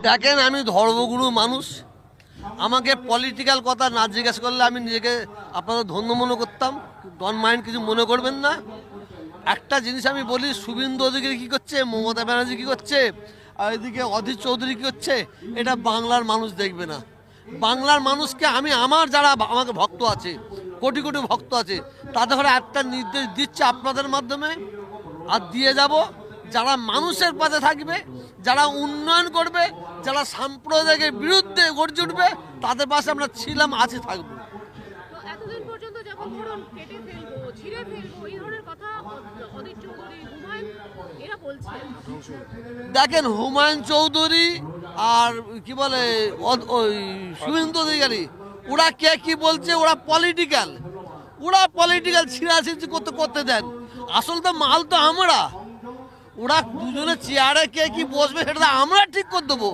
দেখেন, আমি ধর্মগুরু মানুষ। আমাকে পলিটিক্যাল কথা না জিজ্ঞেস করলে আমি নিজেকে আপনাদের ধন্য মনে করতাম। ডন মাইন্ড, কিছু মনে করবেন না। একটা জিনিস আমি বলি, শুভেন্দু অধিকারী কী করছে, মমতা ব্যানার্জি কী করছে, আর এদিকে অধীর চৌধুরী কী করছে, এটা বাংলার মানুষ দেখবে না। বাংলার মানুষকে আমি, আমার যারা আমাকে ভক্ত আছে, কোটি কোটি ভক্ত আছে, তাদের ঘরে একটা নির্দেশ দিচ্ছে আপনাদের মাধ্যমে, আর দিয়ে যাব। যারা মানুষের পাশে থাকবে, যারা উন্নয়ন করবে, যারা সাম্প্রদায়িকের বিরুদ্ধে গর্জে উঠবে, তাদের পাশে আমরা ছিলাম, আছি, থাকবো। তো এতদিন পর্যন্ত যখন ধরুন কেটে ফেলবো, ছিঁড়ে ফেলবো, এই ধরনের কথা অধীর চৌধুরী, হুমায়ুন এরা বলছে। দেখেন, হুমায়ুন চৌধুরী আর কি বলে ওই শুভেন্দু অধিকারী, ওরা কে কি বলছে, ওরা পলিটিক্যাল ছিঁড়াছিঁড়ি করতে দেন। আসল তো মাল তো আমরা। ওরা দুজনে চেয়ারে কে কি বসবে সেটা আমরা ঠিক করে দেবো।